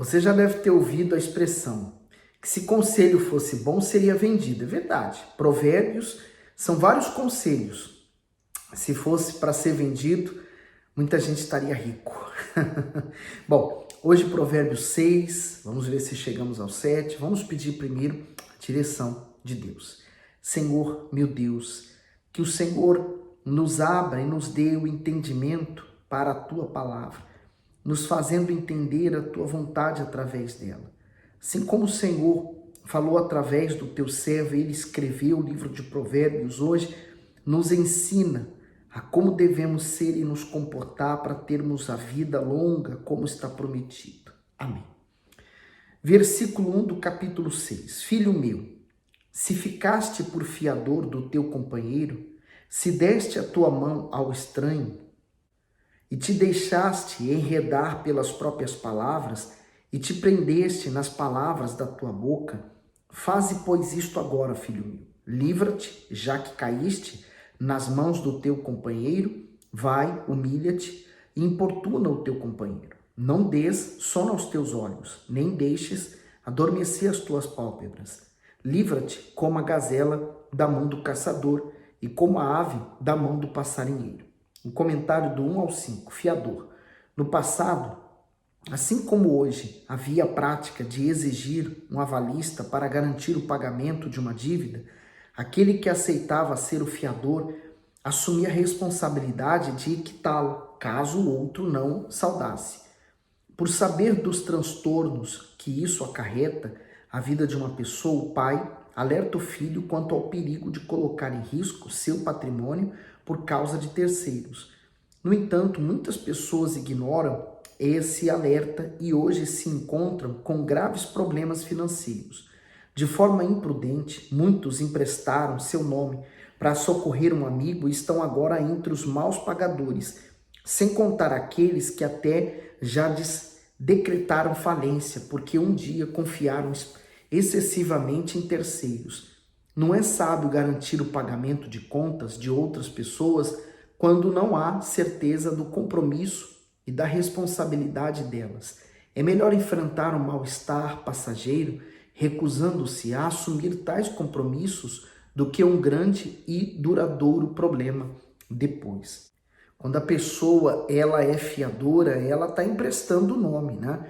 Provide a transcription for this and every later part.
Você já deve ter ouvido a expressão que se conselho fosse bom, seria vendido. É verdade. Provérbios são vários conselhos. Se fosse para ser vendido, muita gente estaria rico. Bom, hoje Provérbios 6, vamos ver se chegamos ao 7. Vamos pedir primeiro a direção de Deus. Senhor, meu Deus, que o Senhor nos abra e nos dê o entendimento para a Tua palavra, nos fazendo entender a Tua vontade através dela. Assim como o Senhor falou através do Teu servo, Ele escreveu o livro de Provérbios, hoje nos ensina a como devemos ser e nos comportar para termos a vida longa como está prometido. Amém. Versículo 1 do capítulo 6. Filho meu, se ficaste por fiador do teu companheiro, se deste a tua mão ao estranho, e te deixaste enredar pelas próprias palavras, e te prendeste nas palavras da tua boca, faze, pois, isto agora, filho meu. Livra-te, já que caíste nas mãos do teu companheiro, vai, humilha-te e importuna o teu companheiro. Não des sono aos teus olhos, nem deixes adormecer as tuas pálpebras. Livra-te como a gazela da mão do caçador e como a ave da mão do passarinheiro. Um comentário do 1 ao 5, fiador. No passado, assim como hoje havia a prática de exigir um avalista para garantir o pagamento de uma dívida, aquele que aceitava ser o fiador assumia a responsabilidade de quitá-lo, caso o outro não saudasse. Por saber dos transtornos que isso acarreta a vida de uma pessoa, o pai alerta o filho quanto ao perigo de colocar em risco seu patrimônio por causa de terceiros. No entanto, muitas pessoas ignoram esse alerta e hoje se encontram com graves problemas financeiros. De forma imprudente, muitos emprestaram seu nome para socorrer um amigo e estão agora entre os maus pagadores, sem contar aqueles que até já decretaram falência, porque um dia confiaram excessivamente em terceiros. Não é sábio garantir o pagamento de contas de outras pessoas quando não há certeza do compromisso e da responsabilidade delas. É melhor enfrentar um mal-estar passageiro recusando-se a assumir tais compromissos do que um grande e duradouro problema depois. Quando a pessoa ela é fiadora, ela está emprestando o nome, né?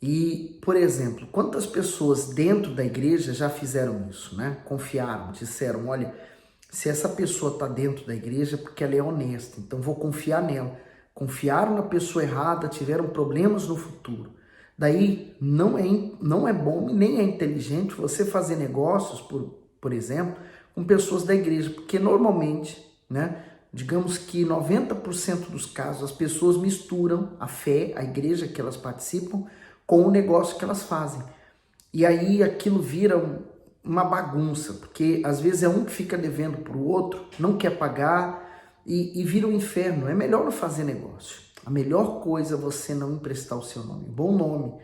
E, por exemplo, quantas pessoas dentro da igreja já fizeram isso, né? Confiaram, disseram, olha, se essa pessoa está dentro da igreja é porque ela é honesta, então vou confiar nela. Confiaram na pessoa errada, tiveram problemas no futuro. Daí não é bom e nem é inteligente você fazer negócios, por exemplo, com pessoas da igreja, porque normalmente, né, digamos que 90% dos casos as pessoas misturam a fé, a igreja que elas participam, com o negócio que elas fazem. E aí aquilo vira uma bagunça, porque às vezes é um que fica devendo para o outro, não quer pagar e vira um inferno. É melhor não fazer negócio. A melhor coisa é você não emprestar o seu nome. Bom nome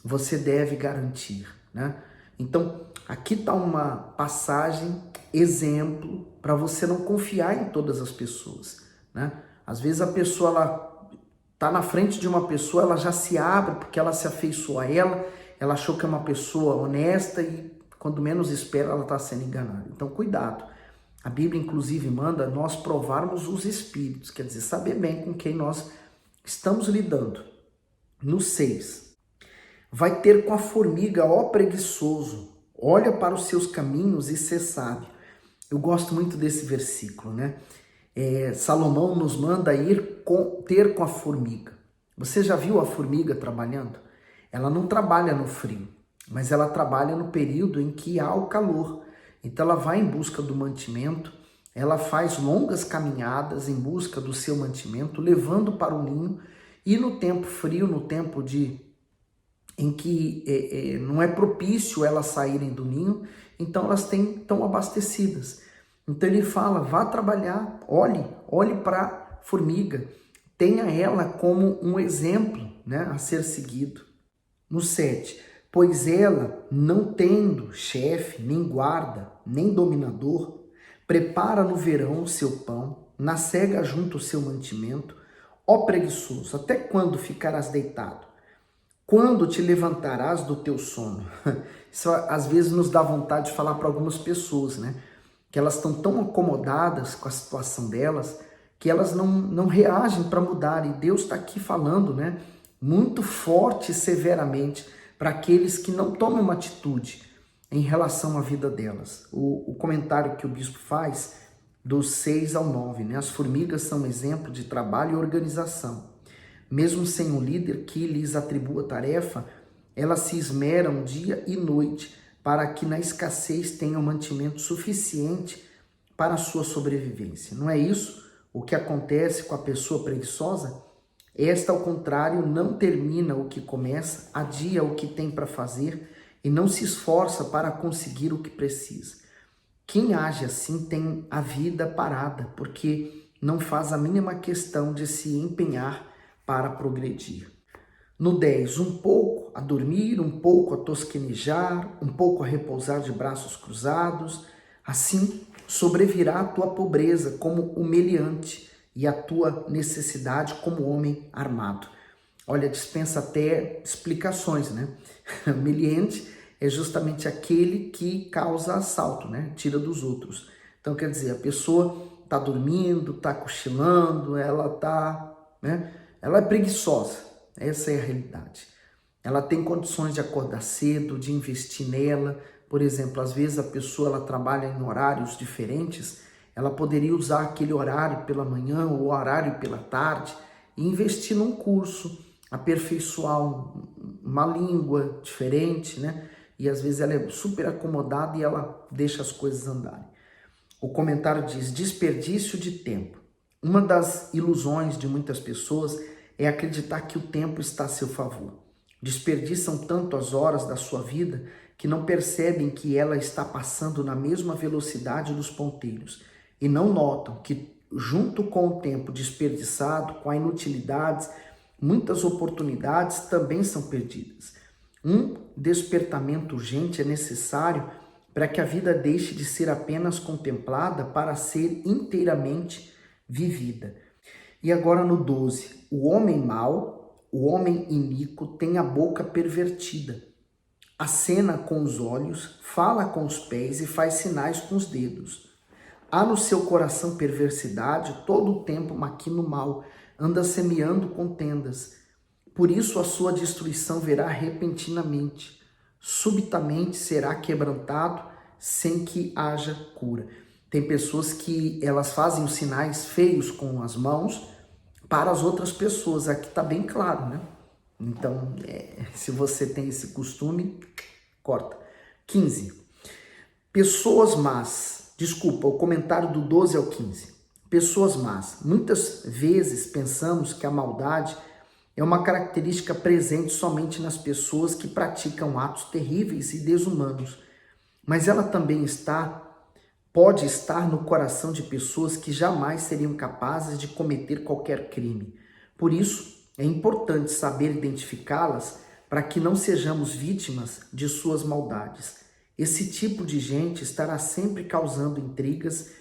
você deve garantir, né? Então, aqui está uma passagem, exemplo, para você não confiar em todas as pessoas, né? Às vezes a pessoa, ela tá na frente de uma pessoa, ela já se abre porque ela se afeiçoou a ela achou que é uma pessoa honesta e quando menos espera ela está sendo enganada. Então, cuidado. A Bíblia, inclusive, manda nós provarmos os espíritos, quer dizer, saber bem com quem nós estamos lidando. No 6, vai ter com a formiga, ó preguiçoso, olha para os seus caminhos e sê sábio. Eu gosto muito desse versículo, né? Salomão nos manda ter com a formiga. Você já viu a formiga trabalhando? Ela não trabalha no frio, mas ela trabalha no período em que há o calor. Então ela vai em busca do mantimento, ela faz longas caminhadas em busca do seu mantimento, levando para o ninho, e no tempo frio, no tempo em que não é propício elas saírem do ninho, então elas estão abastecidas. Então ele fala, vá trabalhar, olhe para a formiga, tenha ela como um exemplo, né, a ser seguido. No 7, pois ela, não tendo chefe, nem guarda, nem dominador, prepara no verão o seu pão, na cega junto o seu mantimento. Ó preguiçoso, até quando ficarás deitado? Quando te levantarás do teu sono? Isso às vezes nos dá vontade de falar para algumas pessoas, né? Que elas estão tão acomodadas com a situação delas que elas não reagem para mudar. E Deus está aqui falando, né? Muito forte e severamente para aqueles que não tomam uma atitude em relação à vida delas. O comentário que o bispo faz dos 6 ao 9, né? As formigas são um exemplo de trabalho e organização. Mesmo sem um líder que lhes atribua tarefa, elas se esmeram dia e noite para que na escassez tenham mantimento suficiente para a sua sobrevivência. Não é isso o que acontece com a pessoa preguiçosa? Esta, ao contrário, não termina o que começa, adia o que tem para fazer e não se esforça para conseguir o que precisa. Quem age assim tem a vida parada, porque não faz a mínima questão de se empenhar para progredir. No 10, um pouco a dormir, um pouco a tosquenejar, um pouco a repousar de braços cruzados. Assim sobrevirá a tua pobreza como o meliante e a tua necessidade como homem armado. Olha, dispensa até explicações, né? Meliante é justamente aquele que causa assalto, né? Tira dos outros. Então, quer dizer, a pessoa está dormindo, está cochilando, ela está, né? Ela é preguiçosa. Essa é a realidade. Ela tem condições de acordar cedo, de investir nela. Por exemplo, às vezes a pessoa ela trabalha em horários diferentes, ela poderia usar aquele horário pela manhã ou horário pela tarde e investir num curso, aperfeiçoar uma língua diferente, né? E às vezes ela é super acomodada e ela deixa as coisas andarem. O comentário diz: desperdício de tempo. Uma das ilusões de muitas pessoas é acreditar que o tempo está a seu favor. Desperdiçam tanto as horas da sua vida que não percebem que ela está passando na mesma velocidade dos ponteiros e não notam que, junto com o tempo desperdiçado, com a inutilidades, muitas oportunidades também são perdidas. Um despertamento urgente é necessário para que a vida deixe de ser apenas contemplada para ser inteiramente vivida. E agora no 12, o homem mau, o homem iníquo tem a boca pervertida, acena com os olhos, fala com os pés e faz sinais com os dedos. Há no seu coração perversidade, todo o tempo maquina o mal, anda semeando contendas. Por isso a sua destruição virá repentinamente, subitamente será quebrantado sem que haja cura. Tem pessoas que elas fazem os sinais feios com as mãos para as outras pessoas. Aqui está bem claro, né? Então, se você tem esse costume, corta. 15. Pessoas más. Desculpa, o comentário do 12 ao 15. Pessoas más. Muitas vezes pensamos que a maldade é uma característica presente somente nas pessoas que praticam atos terríveis e desumanos. Mas ela também pode estar no coração de pessoas que jamais seriam capazes de cometer qualquer crime. Por isso, é importante saber identificá-las para que não sejamos vítimas de suas maldades. Esse tipo de gente estará sempre causando intrigas,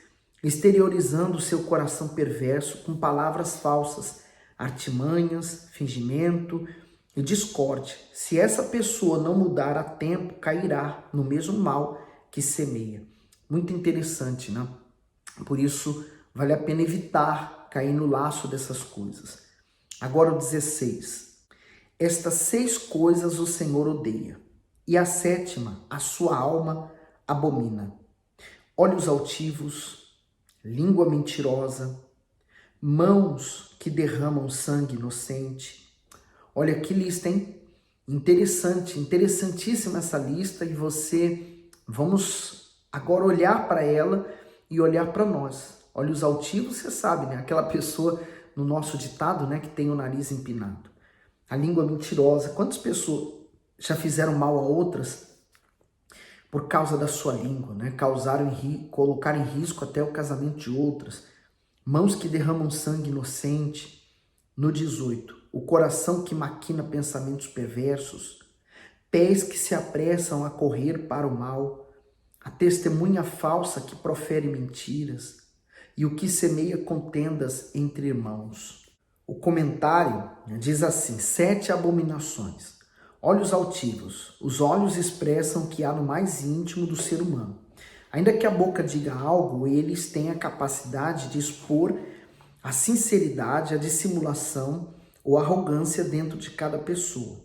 exteriorizando seu coração perverso com palavras falsas, artimanhas, fingimento e discórdia. Se essa pessoa não mudar a tempo, cairá no mesmo mal que semeia. Muito interessante, né? Por isso, vale a pena evitar cair no laço dessas coisas. Agora o 16. Estas 6 coisas o Senhor odeia, e a 7ª a sua alma abomina: olhos altivos, língua mentirosa, mãos que derramam sangue inocente. Olha que lista, hein? Interessante, interessantíssima essa lista, e vamos agora olhar para ela e olhar para nós. Olhos altivos, você sabe, né? Aquela pessoa no nosso ditado, né, que tem o nariz empinado. A língua mentirosa. Quantas pessoas já fizeram mal a outras por causa da sua língua, né? Colocaram em risco até o casamento de outras. Mãos que derramam sangue inocente. No 18, o coração que maquina pensamentos perversos. Pés que se apressam a correr para o mal. A testemunha falsa que profere mentiras. E o que semeia contendas entre irmãos. O comentário diz assim: 7 abominações. Olhos altivos. Os olhos expressam o que há no mais íntimo do ser humano. Ainda que a boca diga algo, eles têm a capacidade de expor a sinceridade, a dissimulação ou a arrogância dentro de cada pessoa.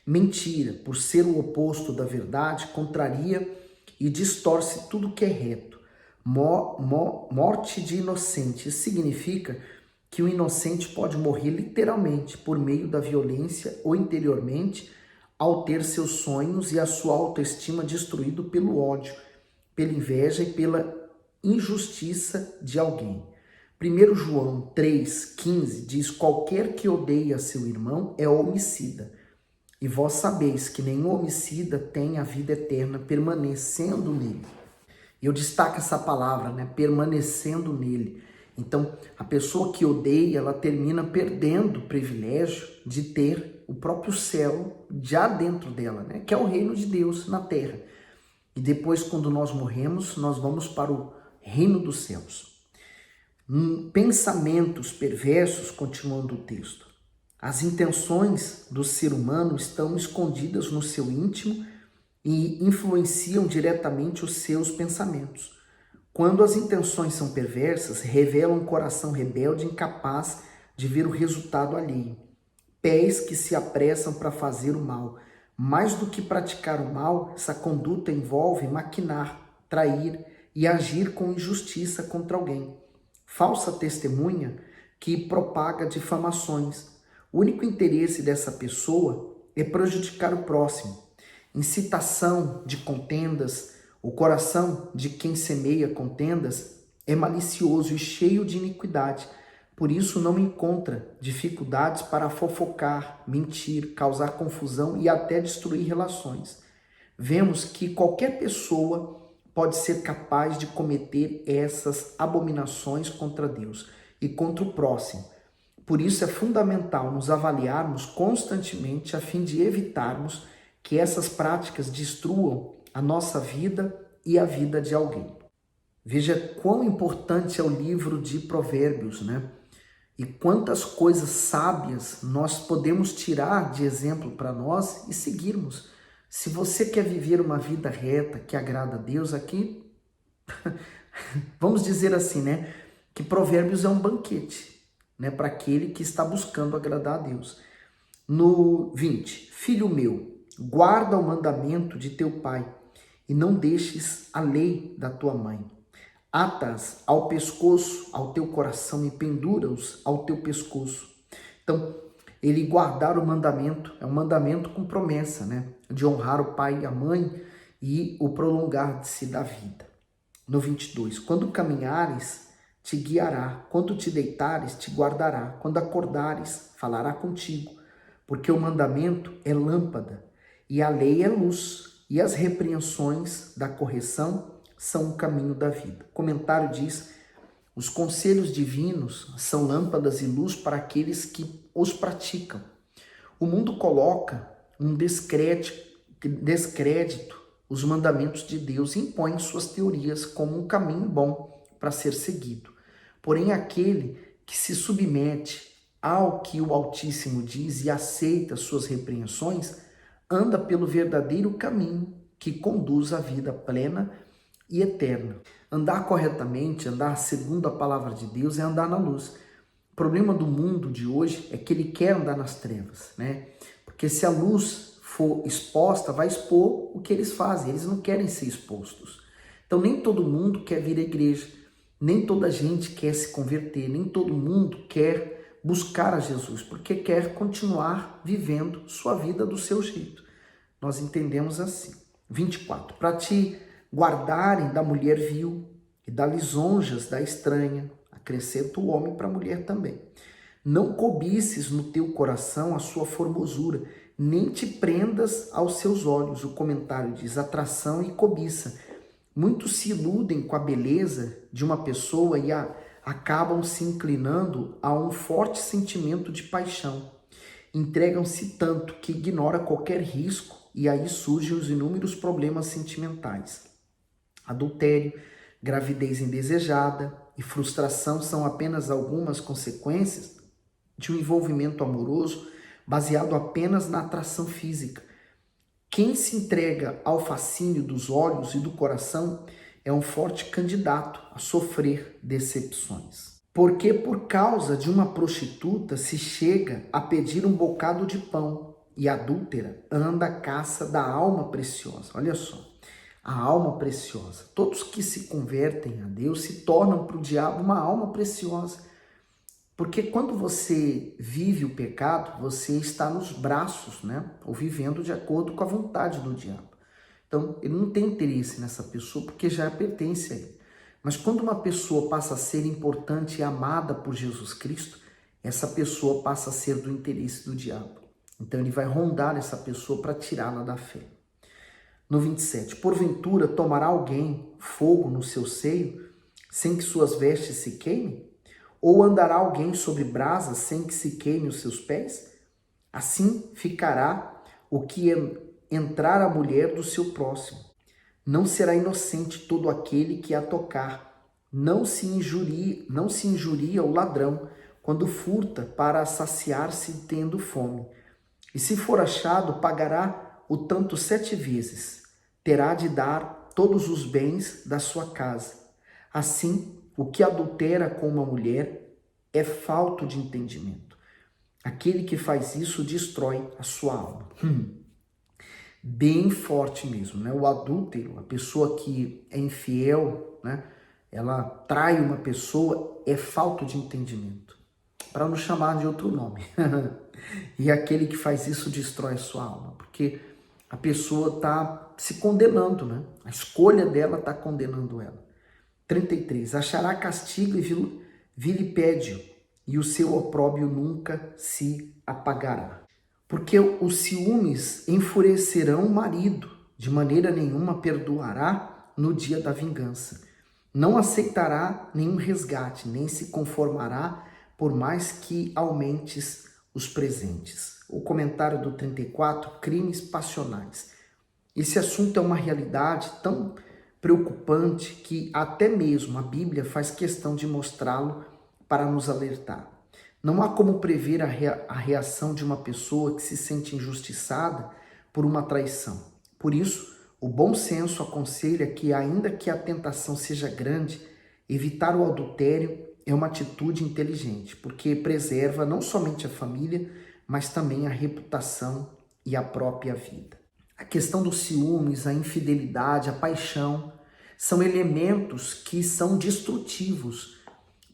Mentira, por ser o oposto da verdade, contraria e distorce tudo que é reto. Morte de inocente. Isso significa que o inocente pode morrer literalmente por meio da violência ou interiormente ao ter seus sonhos e a sua autoestima destruído pelo ódio, pela inveja e pela injustiça de alguém. 1 João 3,15 diz: qualquer que odeia seu irmão é homicida. E vós sabeis que nenhum homicida tem a vida eterna permanecendo nele. Eu destaco essa palavra, né? Permanecendo nele. Então, a pessoa que odeia, ela termina perdendo o privilégio de ter o próprio céu já dentro dela, né? Que é o reino de Deus na terra. E depois, quando nós morremos, nós vamos para o reino dos céus. Pensamentos perversos, continuando o texto. As intenções do ser humano estão escondidas no seu íntimo e influenciam diretamente os seus pensamentos. Quando as intenções são perversas, revelam um coração rebelde incapaz de ver o resultado alheio. Pés que se apressam para fazer o mal. Mais do que praticar o mal, essa conduta envolve maquinar, trair e agir com injustiça contra alguém. Falsa testemunha que propaga difamações. O único interesse dessa pessoa é prejudicar o próximo. Incitação de contendas. O coração de quem semeia contendas é malicioso e cheio de iniquidade. Por isso não encontra dificuldades para fofocar, mentir, causar confusão e até destruir relações. Vemos que qualquer pessoa pode ser capaz de cometer essas abominações contra Deus e contra o próximo. Por isso é fundamental nos avaliarmos constantemente a fim de evitarmos que essas práticas destruam a nossa vida e a vida de alguém. Veja quão importante é o livro de Provérbios, né? E quantas coisas sábias nós podemos tirar de exemplo para nós e seguirmos. Se você quer viver uma vida reta, que agrada a Deus, aqui, vamos dizer assim, né? Que Provérbios é um banquete, né? Para aquele que está buscando agradar a Deus. No 20, filho meu, guarda o mandamento de teu pai e não deixes a lei da tua mãe. Atas ao pescoço, ao teu coração e pendura-os ao teu pescoço. Então, ele guardar o mandamento, é um mandamento com promessa, né? De honrar o pai e a mãe e o prolongar-se da vida. No 22, quando caminhares, te guiará. Quando te deitares, te guardará. Quando acordares, falará contigo. Porque o mandamento é lâmpada e a lei é luz. E as repreensões da correção são o caminho da vida. O comentário diz: os conselhos divinos são lâmpadas e luz para aqueles que os praticam. O mundo coloca um descrédito os mandamentos de Deus e impõe suas teorias como um caminho bom para ser seguido. Porém, aquele que se submete ao que o Altíssimo diz e aceita suas repreensões, anda pelo verdadeiro caminho que conduz à vida plena e eterna. Andar corretamente, andar segundo a palavra de Deus é andar na luz. O problema do mundo de hoje é que ele quer andar nas trevas, né? Porque se a luz for exposta, vai expor o que eles fazem. Eles não querem ser expostos. Então nem todo mundo quer vir à igreja, nem toda gente quer se converter, nem todo mundo quer buscar a Jesus, porque quer continuar vivendo sua vida do seu jeito. Nós entendemos assim. 24. Para te guardarem da mulher vil e das lisonjas da estranha, acrescenta o homem para a mulher também. Não cobices no teu coração a sua formosura, nem te prendas aos seus olhos. O comentário diz atração e cobiça. Muitos se iludem com a beleza de uma pessoa e acabam se inclinando a um forte sentimento de paixão. Entregam-se tanto que ignora qualquer risco e aí surgem os inúmeros problemas sentimentais. Adultério, gravidez indesejada e frustração são apenas algumas consequências de um envolvimento amoroso baseado apenas na atração física, Quem se entrega ao fascínio dos olhos e do coração é um forte candidato a sofrer decepções. Porque por causa de uma prostituta se chega a pedir um bocado de pão, e a adúltera anda à caça da alma preciosa. Olha só, a alma preciosa. Todos que se convertem a Deus se tornam para o diabo uma alma preciosa. Porque quando você vive o pecado, você está nos braços, né? Ou vivendo de acordo com a vontade do diabo. Então, ele não tem interesse nessa pessoa porque já pertence a ele. Mas quando uma pessoa passa a ser importante e amada por Jesus Cristo, essa pessoa passa a ser do interesse do diabo. Então, ele vai rondar essa pessoa para tirá-la da fé. No 27, porventura tomará alguém fogo no seu seio, sem que suas vestes se queimem? Ou andará alguém sobre brasas sem que se queime os seus pés? Assim ficará o que entrar a mulher do seu próximo. Não será inocente todo aquele que a tocar. Não se injuria o ladrão quando furta para saciar-se tendo fome. E se for achado, pagará o tanto 7 vezes. Terá de dar todos os bens da sua casa. Assim, o que adultera com uma mulher é falto de entendimento. Aquele que faz isso destrói a sua alma. Bem forte mesmo, né? O adúltero, a pessoa que é infiel, né? Ela trai uma pessoa, é falta de entendimento. Para não chamar de outro nome. E aquele que faz isso destrói a sua alma, porque a pessoa está se condenando, né? A escolha dela está condenando ela. 33. Achará castigo e vilipédio, e o seu opróbrio nunca se apagará. Porque os ciúmes enfurecerão o marido, de maneira nenhuma perdoará no dia da vingança. Não aceitará nenhum resgate, nem se conformará por mais que aumentes os presentes. O comentário do 34, crimes passionais. Esse assunto é uma realidade tão preocupante que até mesmo a Bíblia faz questão de mostrá-lo para nos alertar. Não há como prever a reação de uma pessoa que se sente injustiçada por uma traição. Por isso, o bom senso aconselha que, ainda que a tentação seja grande, evitar o adultério é uma atitude inteligente, porque preserva não somente a família, mas também a reputação e a própria vida. A questão dos ciúmes, a infidelidade, a paixão, são elementos que são destrutivos,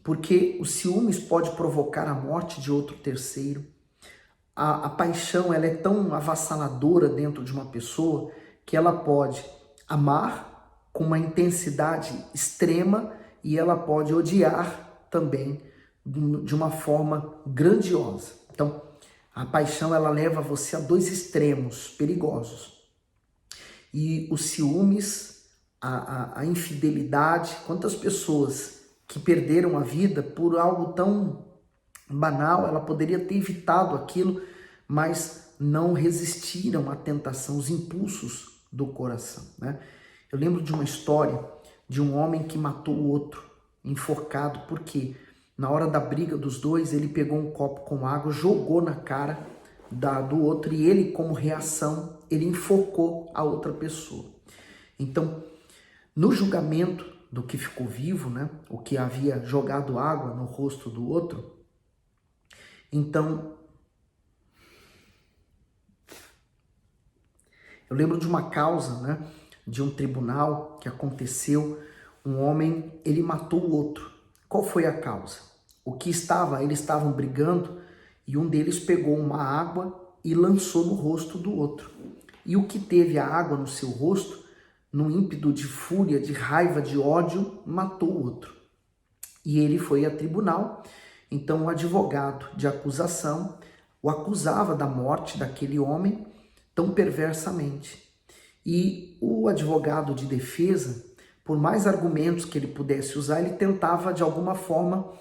porque o ciúmes pode provocar a morte de outro terceiro. A paixão, ela é tão avassaladora dentro de uma pessoa que ela pode amar com uma intensidade extrema e ela pode odiar também de uma forma grandiosa. Então, a paixão, ela leva você a 2 extremos perigosos. E os ciúmes, a infidelidade, quantas pessoas que perderam a vida por algo tão banal, ela poderia ter evitado aquilo, mas não resistiram à tentação, os impulsos do coração, né? Eu lembro de uma história de um homem que matou o outro, enforcado, porque na hora da briga dos dois, ele pegou um copo com água, jogou na cara do outro e ele, como reação, ele enforcou a outra pessoa. Então, no julgamento do que ficou vivo, né, o que havia jogado água no rosto do outro, então, eu lembro de uma causa, né, de um tribunal que aconteceu, um homem, ele matou o outro. Qual foi a causa? Eles estavam brigando e um deles pegou uma água e lançou no rosto do outro. E o que teve a água no seu rosto, num ímpeto de fúria, de raiva, de ódio, matou o outro. E ele foi a tribunal. Então o advogado de acusação o acusava da morte daquele homem tão perversamente. E o advogado de defesa, por mais argumentos que ele pudesse usar, ele tentava de alguma forma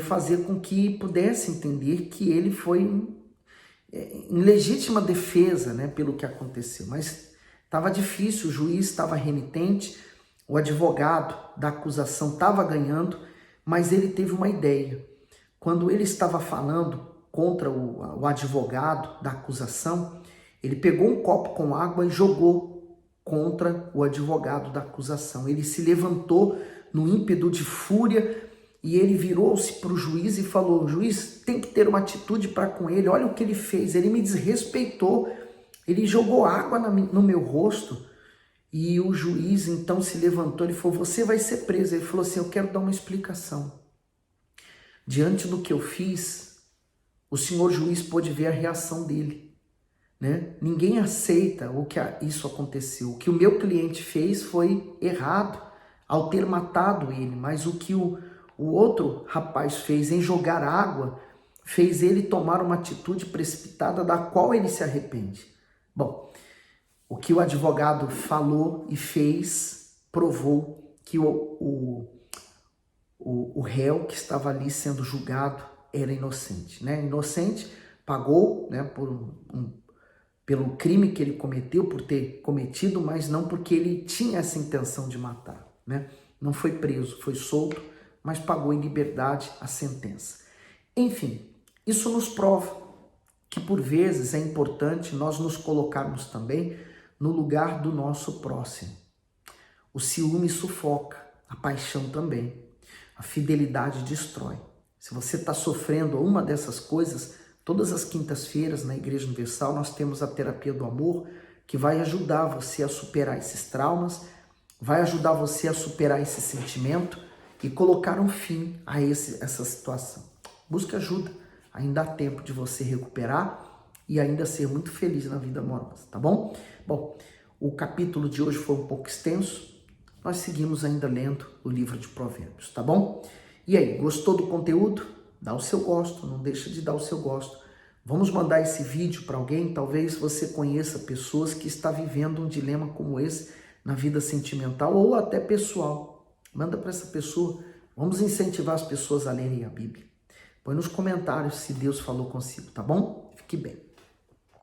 fazer com que pudesse entender que ele foi em legítima defesa, né, pelo que aconteceu. Mas estava difícil, o juiz estava renitente, o advogado da acusação estava ganhando, mas ele teve uma ideia. Quando ele estava falando contra o advogado da acusação, Ele pegou um copo com água e jogou contra o advogado da acusação. Ele se levantou no ímpeto de fúria e ele virou-se para o juiz e falou: juiz, tem que ter uma atitude para com ele, olha o que ele fez, ele me desrespeitou, ele jogou água no meu rosto. E o juiz então se levantou e falou: você vai ser preso. Ele falou assim: eu quero dar uma explicação. Diante do que eu fiz, o senhor juiz pôde ver a reação dele, né? Ninguém aceita o que isso aconteceu. O que o meu cliente fez foi errado ao ter matado ele, mas o que o outro rapaz fez em jogar água fez ele tomar uma atitude precipitada da qual ele se arrepende. Bom, o que o advogado falou e fez provou que o réu que estava ali sendo julgado era inocente, né? Inocente, pagou, né, pelo crime que ele cometeu, por ter cometido, mas não porque ele tinha essa intenção de matar, né? Não foi preso, foi solto, mas pagou em liberdade a sentença. Enfim, isso nos prova que por vezes é importante nós nos colocarmos também no lugar do nosso próximo. O ciúme sufoca, a paixão também. A fidelidade destrói. Se você está sofrendo uma dessas coisas, todas as quintas-feiras na Igreja Universal nós temos a terapia do amor, que vai ajudar você a superar esses traumas, vai ajudar você a superar esse sentimento e colocar um fim a essa situação. Busque ajuda, ainda há tempo de você recuperar e ainda ser muito feliz na vida amorosa, tá bom? Bom, o capítulo de hoje foi um pouco extenso, nós seguimos ainda lendo o livro de Provérbios, tá bom? E aí, gostou do conteúdo? Dá o seu gosto, não deixa de dar o seu gosto. Vamos mandar esse vídeo para alguém, talvez você conheça pessoas que estão vivendo um dilema como esse na vida sentimental ou até pessoal. Manda para essa pessoa, vamos incentivar as pessoas a lerem a Bíblia. Põe nos comentários se Deus falou consigo, tá bom? Fique bem.